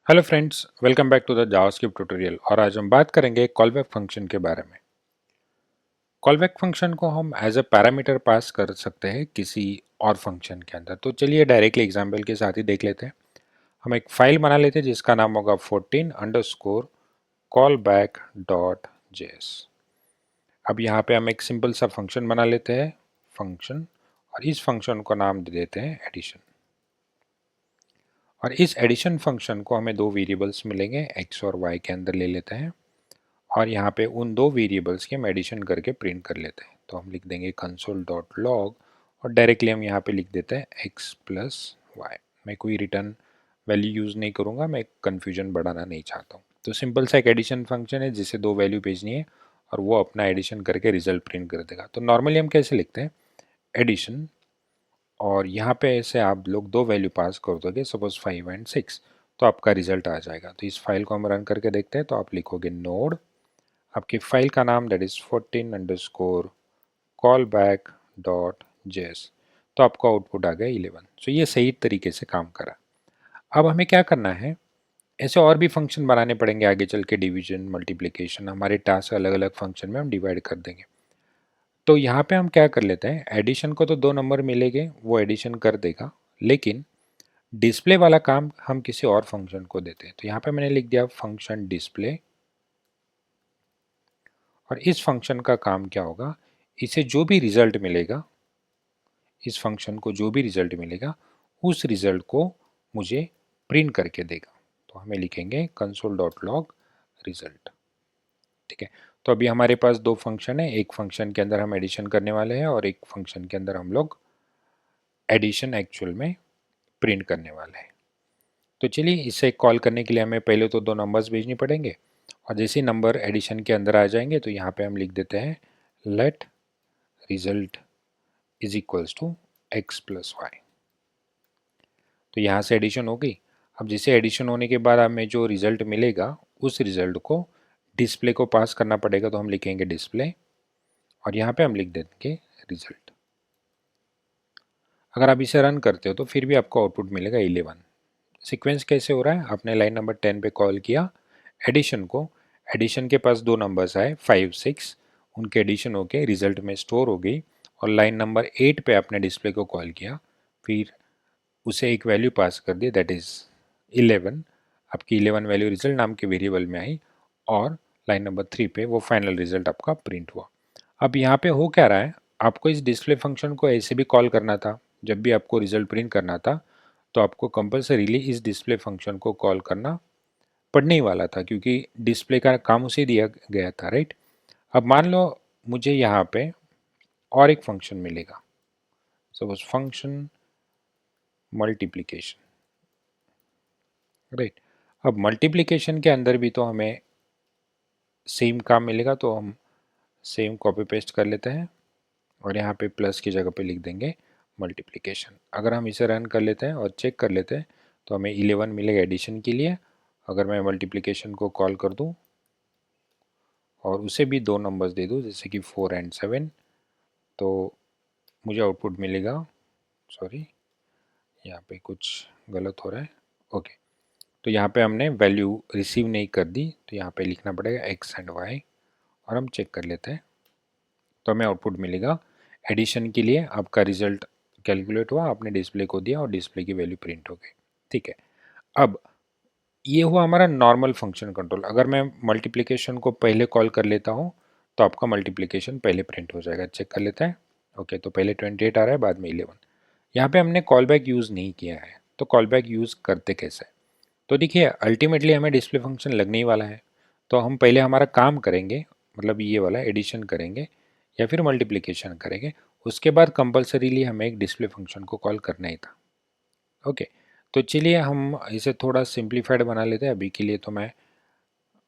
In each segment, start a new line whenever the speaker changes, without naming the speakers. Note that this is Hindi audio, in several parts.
Hello friends, welcome back to the JavaScript tutorial. और आज हम बात करेंगे कॉलबैक फंक्शन के बारे में। कॉलबैक फंक्शन को हम एज अ पैरामीटर पास कर सकते हैं किसी और फंक्शन के अंदर। तो चलिए डायरेक्टली एग्जांपल के साथ ही देख लेते हैं। हम एक फाइल बना लेते हैं जिसका नाम होगा 14 अंडरस्कोर कॉलबैक डॉट जेएस। अब यहाँ पे हम एक सिंपल सा फंक्शन बना लेते हैं, फंक्शन, और इस फंक्शन को नाम दे देते हैं एडिशन। और इस एडिशन फंक्शन को हमें दो वेरिएबल्स मिलेंगे, एक्स और वाई के अंदर ले लेते हैं। और यहाँ पे उन दो वेरिएबल्स की हम एडिशन करके प्रिंट कर लेते हैं। तो हम लिख देंगे कंसोल डॉट लॉग और डायरेक्टली हम यहाँ पे लिख देते हैं x प्लस वाई। मैं कोई रिटर्न वैल्यू यूज़ नहीं करूँगा, मैं कन्फ्यूजन बढ़ाना नहीं चाहता हूँ। तो सिंपल सा एक एडिशन फंक्शन है जिसे दो वैल्यू भेजनी है और वो अपना एडिशन करके रिजल्ट प्रिंट कर देगा। तो नॉर्मली हम कैसे लिखते हैं, एडिशन, और यहाँ पे ऐसे आप लोग दो वैल्यू पास कर दोगे, सपोज 5 एंड 6, तो आपका रिजल्ट आ जाएगा। तो इस फाइल को हम रन करके देखते हैं। तो आप लिखोगे नोड, आपकी फाइल का नाम that is 14 underscore callback dot JS. तो आपको आउटपुट आ गया 11। सो ये सही तरीके से काम करा। अब हमें क्या करना है, ऐसे और भी फंक्शन बनाने पड़ेंगे आगे चल के, डिवीजन, मल्टीप्लिकेशन, हमारे टास्क अलग अलग फंक्शन में हम डिवाइड कर देंगे। तो यहाँ पे हम क्या कर लेते हैं, एडिशन को तो दो नंबर मिलेंगे, वो एडिशन कर देगा, लेकिन डिस्प्ले वाला काम हम किसी और फंक्शन को देते हैं। तो यहाँ पे मैंने लिख दिया फंक्शन डिस्प्ले। और इस फंक्शन का काम क्या होगा, इसे जो भी रिजल्ट मिलेगा, इस फंक्शन को जो भी रिजल्ट मिलेगा उस रिजल्ट को मुझे प्रिंट करके देगा। तो हमें लिखेंगे कंसोल डॉट लॉग रिजल्ट। ठीक है। तो अभी हमारे पास दो फंक्शन है, एक फंक्शन के अंदर हम एडिशन करने वाले हैं और एक फंक्शन के अंदर हम लोग एडिशन एक्चुअल में प्रिंट करने वाले हैं। तो चलिए इसे कॉल करने के लिए हमें पहले तो दो नंबर्स भेजनी पड़ेंगे, और जैसे ही नंबर एडिशन के अंदर आ जाएंगे तो यहाँ पे हम लिख देते हैं let result is equals to x plus y. तो यहाँ से एडिशन हो गई। अब जैसे एडिशन होने के बाद हमें जो रिजल्ट मिलेगा उस रिजल्ट को डिस्प्ले को पास करना पड़ेगा। तो हम लिखेंगे डिस्प्ले और यहाँ पे हम लिख देंगे रिजल्ट। अगर आप इसे रन करते हो तो फिर भी आपको आउटपुट मिलेगा 11। सीक्वेंस कैसे हो रहा है, आपने लाइन नंबर 10 पे कॉल किया एडिशन को, एडिशन के पास दो नंबर्स आए 5 6, उनके एडिशन होके रिजल्ट में स्टोर हो गई। और लाइन नंबर 8 पे आपने डिस्प्ले को कॉल किया, फिर उसे एक वैल्यू पास कर दी दैट इज़ 11। आपकी 11 वैल्यू रिजल्ट नाम के वेरिएबल में आई और लाइन नंबर 3 पे वो फाइनल रिजल्ट आपका प्रिंट हुआ। अब यहाँ पे हो क्या रहा है, आपको इस डिस्प्ले फंक्शन को ऐसे भी कॉल करना था, जब भी आपको रिजल्ट प्रिंट करना था तो आपको कंपलसरीली इस डिस्प्ले फंक्शन को कॉल करना पड़ने ही वाला था, क्योंकि डिस्प्ले का काम उसे दिया गया था, राइट। अब मान लो मुझे यहाँ पे और एक फंक्शन मिलेगा, सपोज फंक्शन मल्टीप्लिकेशन, राइट। अब मल्टीप्लिकेशन के अंदर भी तो हमें सेम काम मिलेगा, तो हम सेम कॉपी पेस्ट कर लेते हैं और यहाँ पे प्लस की जगह पे लिख देंगे मल्टीप्लिकेशन। अगर हम इसे रन कर लेते हैं और चेक कर लेते हैं तो हमें 11 मिलेगा एडिशन के लिए। अगर मैं मल्टीप्लिकेशन को कॉल कर दूँ और उसे भी दो नंबर्स दे दूँ जैसे कि 4 एंड 7, तो मुझे आउटपुट मिलेगा, सॉरी यहाँ पे कुछ गलत हो रहा है, ओके। तो यहाँ पे हमने वैल्यू रिसीव नहीं कर दी, तो यहाँ पे लिखना पड़ेगा एक्स एंड वाई और हम चेक कर लेते हैं। तो हमें आउटपुट मिलेगा एडिशन के लिए आपका रिजल्ट कैलकुलेट हुआ, आपने डिस्प्ले को दिया और डिस्प्ले की वैल्यू प्रिंट हो गई। ठीक है। अब ये हुआ हमारा नॉर्मल फंक्शन कंट्रोल। अगर मैं मल्टीप्लिकेशन को पहले कॉल कर लेता हूँ तो आपका मल्टीप्लिकेशन पहले प्रिंट हो जाएगा। चेक कर लेते हैं। ओके, तो पहले 28 आ रहा है, बाद में 11। यहाँ पे हमने कॉल बैक यूज़ नहीं किया है, तो कॉल बैक यूज़ करते कैसे, तो देखिए अल्टीमेटली हमें डिस्प्ले फंक्शन लगने ही वाला है। तो हम पहले हमारा काम करेंगे, मतलब ये वाला एडिशन करेंगे या फिर मल्टीप्लिकेशन करेंगे, उसके बाद कंपलसरीली हमें एक डिस्प्ले फंक्शन को कॉल करना ही था। ओके, तो चलिए हम इसे थोड़ा सिंप्लीफाइड बना लेते हैं। अभी के लिए तो मैं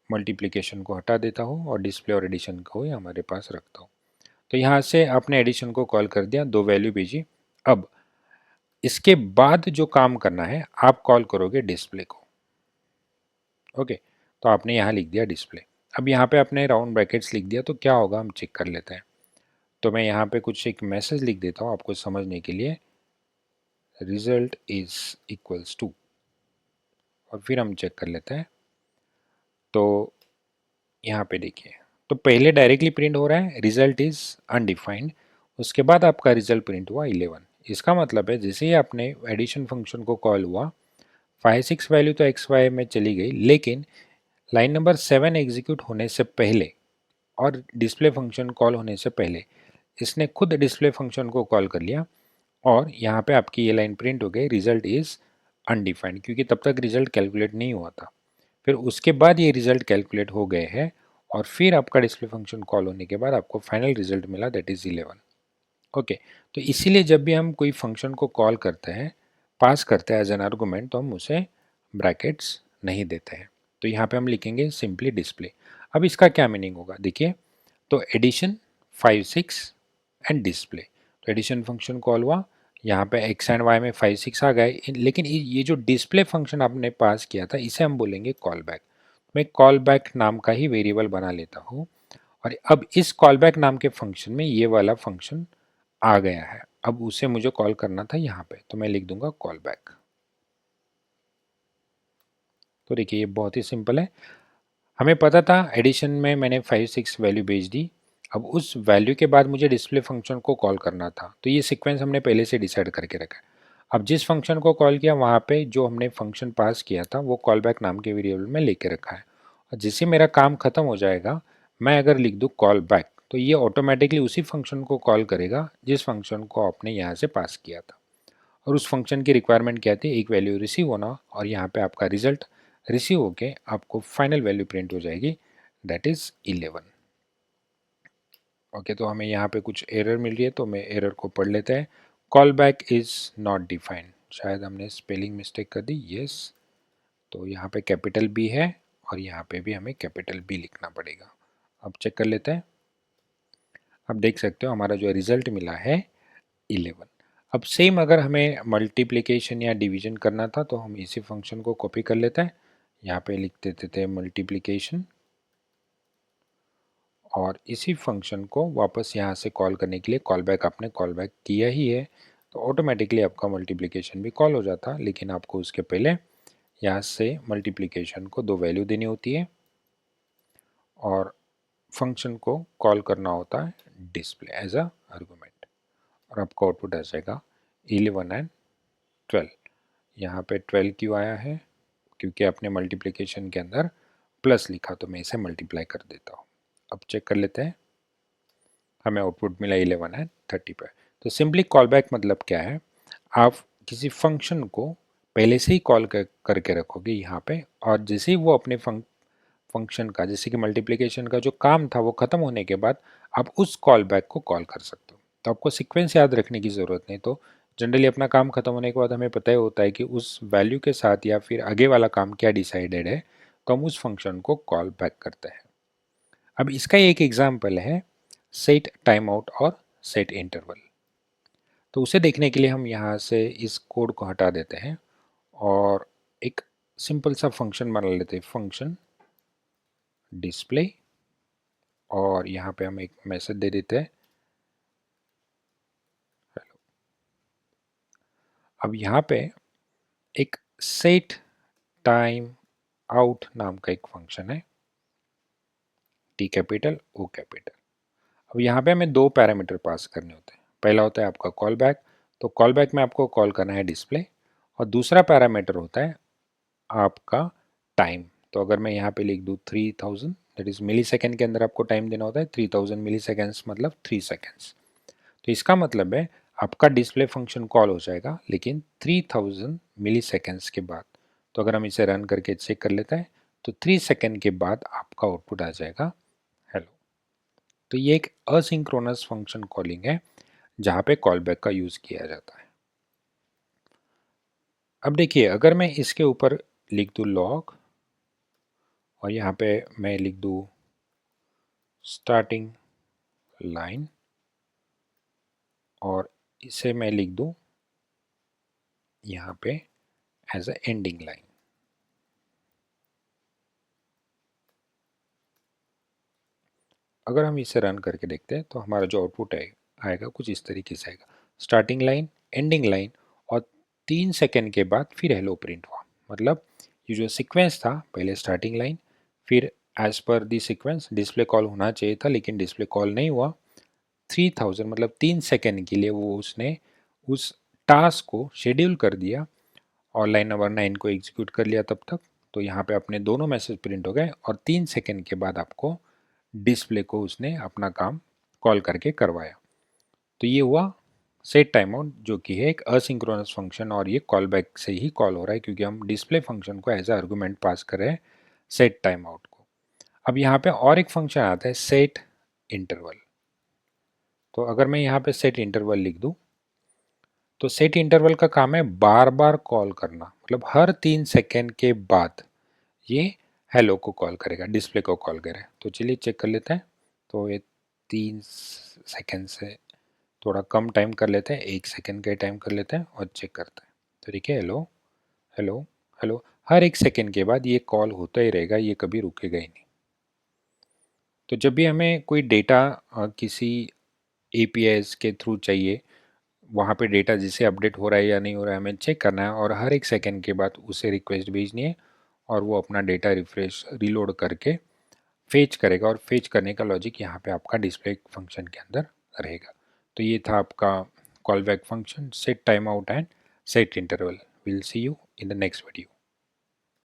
मल्टीप्लिकेशन को हटा देता हूँ और डिस्प्ले और एडिशन को ही हमारे पास रखता हूँ। तो यहाँ से आपने एडिशन को कॉल कर दिया, दो वैल्यू भेजी। अब इसके बाद जो काम करना है, आप कॉल करोगे डिस्प्ले को। ओके, तो आपने यहाँ लिख दिया डिस्प्ले। अब यहाँ पे आपने राउंड ब्रैकेट्स लिख दिया, तो क्या होगा हम चेक कर लेते हैं। तो मैं यहाँ पे कुछ एक मैसेज लिख देता हूँ आपको समझने के लिए, रिजल्ट इज इक्वल्स टू, और फिर हम चेक कर लेते हैं। तो यहाँ पे देखिए, तो पहले डायरेक्टली प्रिंट हो रहा है रिजल्ट इज अनडिफाइंड, उसके बाद आपका रिजल्ट प्रिंट हुआ 11। इसका मतलब है जैसे ही आपने एडिशन फंक्शन को कॉल हुआ 5 6 वैल्यू तो एक्स वाई में चली गई, लेकिन लाइन नंबर 7 एग्जीक्यूट होने से पहले और डिस्प्ले फंक्शन कॉल होने से पहले इसने खुद डिस्प्ले फंक्शन को कॉल कर लिया और यहाँ पे आपकी ये लाइन प्रिंट हो गई रिजल्ट इज अनडिफाइंड, क्योंकि तब तक रिजल्ट कैलकुलेट नहीं हुआ था। फिर उसके बाद ये रिजल्ट कैलकुलेट हो गए हैं और फिर आपका डिस्प्ले फंक्शन कॉल होने के बाद आपको फाइनल रिजल्ट मिला, दैट इज 11। ओके, तो इसीलिए जब भी हम कोई फंक्शन को कॉल करते हैं, पास करते हैं एज एन आर्गूमेंट, तो हम उसे ब्रैकेट्स नहीं देते हैं। तो यहाँ पे हम लिखेंगे सिंपली डिस्प्ले। अब इसका क्या मीनिंग होगा देखिए, तो एडिशन 5 6 एंड डिस्प्ले, तो एडिशन फंक्शन कॉल हुआ, यहाँ पे एक्स एंड वाई में 5 6 आ गए, लेकिन ये जो डिस्प्ले फंक्शन आपने पास किया था इसे हम बोलेंगे कॉल बैक। मैं कॉल बैक नाम का ही वेरिएबल बना लेता हूँ और अब इस कॉल बैक नाम के फंक्शन में ये वाला फंक्शन आ गया है, अब उसे मुझे कॉल करना था यहाँ पे, तो मैं लिख दूंगा कॉल बैक। तो देखिए ये बहुत ही सिंपल है, हमें पता था एडिशन में मैंने 5 6 वैल्यू भेज दी, अब उस वैल्यू के बाद मुझे डिस्प्ले फंक्शन को कॉल करना था, तो ये सीक्वेंस हमने पहले से डिसाइड करके रखा है। अब जिस फंक्शन को कॉल किया वहाँ पे जो हमने फंक्शन पास किया था वो कॉल बैक नाम के वेरिएबल में लेके रखा है, और जिससे मेरा काम खत्म हो जाएगा, मैं अगर लिख दूँ कॉल बैक तो ये ऑटोमेटिकली उसी फंक्शन को कॉल करेगा जिस फंक्शन को आपने यहाँ से पास किया था। और उस फंक्शन की रिक्वायरमेंट क्या थी, एक वैल्यू रिसीव होना, और यहाँ पे आपका रिजल्ट रिसीव होके आपको फाइनल वैल्यू प्रिंट हो जाएगी, दैट इज 11। ओके, तो हमें यहाँ पे कुछ एरर मिल रही है, तो मैं एरर को पढ़ लेते हैं। Call back is not defined, शायद हमने स्पेलिंग मिस्टेक कर दी, यस। तो यहाँ पे कैपिटल बी है और यहाँ पे भी हमें कैपिटल बी लिखना पड़ेगा। अब चेक कर लेते हैं, अब देख सकते हो हमारा जो रिजल्ट मिला है 11। अब सेम अगर हमें मल्टीप्लिकेशन या डिवीजन करना था तो हम इसी फंक्शन को कॉपी कर लेते हैं, यहाँ पे लिख देते थे मल्टीप्लिकेशन और इसी फंक्शन को वापस यहाँ से कॉल करने के लिए कॉल बैक आपने कॉल बैक किया ही है, तो ऑटोमेटिकली आपका मल्टीप्लिकेशन भी कॉल हो जाता, लेकिन आपको उसके पहले यहाँ से मल्टीप्लिकेशन को 2 वैल्यू देनी होती है और फंक्शन को कॉल करना होता है डिस्प्ले एज अ आर्गूमेंट, और आपका आउटपुट आ जाएगा 11 एंड 12। यहाँ पे 12 क्यों आया है, क्योंकि आपने मल्टीप्लिकेशन के अंदर प्लस लिखा, तो मैं इसे मल्टीप्लाई कर देता हूँ। अब चेक कर लेते हैं, हमें आउटपुट मिला 11 एंड 30 पर। तो सिंपली कॉल बैक मतलब क्या है, आप किसी फंक्शन को पहले से ही कॉल करके रखोगे यहाँ पे, और जैसे ही वो अपने फंक्शन का, जैसे कि मल्टीप्लिकेशन का जो काम था वो खत्म होने के बाद आप उस कॉल बैक को कॉल कर सकते हो। तो आपको सीक्वेंस याद रखने की ज़रूरत नहीं, तो जनरली अपना काम खत्म होने के बाद हमें पता ही होता है कि उस वैल्यू के साथ या फिर आगे वाला काम क्या डिसाइडेड है, तो हम उस फंक्शन को कॉल बैक करते हैं। अब इसका एक एग्जाम्पल है सेट टाइम आउट और सेट इंटरवल। तो उसे देखने के लिए हम यहाँ से इस कोड को हटा देते हैं और एक सिंपल सा फंक्शन बना लेते हैं, फंक्शन डिस्प्ले, और यहाँ पे हम एक मैसेज दे देते हैं हेलो। अब यहाँ पे एक सेट टाइम आउट नाम का एक फंक्शन है, टी कैपिटल ओ कैपिटल। अब यहाँ पे हमें 2 पैरामीटर पास करने होते हैं, पहला होता है आपका कॉल बैक, तो कॉल बैक में आपको कॉल करना है डिस्प्ले, और दूसरा पैरामीटर होता है आपका टाइम। तो अगर मैं यहाँ पे लिख दूँ 3000, दैट इज मिली सेकेंड के अंदर आपको टाइम देना होता है, 3000 मिली सेकेंड्स मतलब 3 सेकेंड्स। तो इसका मतलब है आपका डिस्प्ले फंक्शन कॉल हो जाएगा लेकिन 3000 मिली सेकेंड्स के बाद। तो अगर हम इसे रन करके चेक कर लेते हैं तो 3 सेकेंड के बाद आपका आउटपुट आ जाएगा हेलो। तो ये एक असिंक्रोनस फंक्शन कॉलिंग है जहाँ पे कॉल बैक का यूज़ किया जाता है। अब देखिए अगर मैं इसके ऊपर लिख दूँ लॉग और यहाँ पे मैं लिख दूँ स्टार्टिंग लाइन और इसे मैं लिख दूँ यहाँ पे एज अ एंडिंग लाइन, अगर हम इसे रन करके देखते हैं तो हमारा जो आउटपुट आएगा कुछ इस तरीके से आएगा, स्टार्टिंग लाइन, एंडिंग लाइन और 3 सेकेंड के बाद फिर हेलो प्रिंट हुआ। मतलब ये जो सीक्वेंस था पहले स्टार्टिंग लाइन, फिर एज पर दी सीक्वेंस डिस्प्ले कॉल होना चाहिए था लेकिन डिस्प्ले कॉल नहीं हुआ। 3000 मतलब 3 सेकेंड के लिए वो उसने उस टास्क को शेड्यूल कर दिया और लाइन नंबर 9 को एग्जीक्यूट कर लिया तब तक। तो यहाँ पे अपने दोनों मैसेज प्रिंट हो गए और 3 सेकेंड के बाद आपको डिस्प्ले को उसने अपना काम कॉल करके करवाया। तो ये हुआ सेट टाइम आउट, जो कि है एक असिंक्रोनस फंक्शन और ये कॉल बैक से ही कॉल हो रहा है क्योंकि हम डिस्प्ले फंक्शन को एज ए आर्गूमेंट पास कर रहे हैं सेट टाइम आउट को। अब यहाँ पे और एक फंक्शन आता है सेट इंटरवल। तो अगर मैं यहाँ पे सेट इंटरवल लिख दूँ तो सेट इंटरवल का काम है बार बार कॉल करना, मतलब हर 3 सेकेंड के बाद ये हेलो को कॉल करेगा, डिस्प्ले को कॉल करे। तो चलिए चेक कर लेते हैं। तो ये 3 सेकेंड से थोड़ा कम टाइम कर लेते हैं, 1 सेकेंड का टाइम कर लेते हैं और चेक करते हैं। तो देखिए हेलो हेलो हेलो, हर 1 सेकेंड के बाद ये कॉल होता ही रहेगा, ये कभी रुकेगा ही नहीं। तो जब भी हमें कोई डेटा किसी एपीआईज के थ्रू चाहिए, वहाँ पे डेटा जिसे अपडेट हो रहा है या नहीं हो रहा है हमें चेक करना है और हर 1 सेकेंड के बाद उसे रिक्वेस्ट भेजनी है और वो अपना डेटा रिफ्रेश रीलोड करके फेच करेगा और फेच करने का लॉजिक यहाँ पे आपका डिस्प्ले फंक्शन के अंदर रहेगा। तो ये था आपका call back function, set time out and set interval. Will see you in the next video.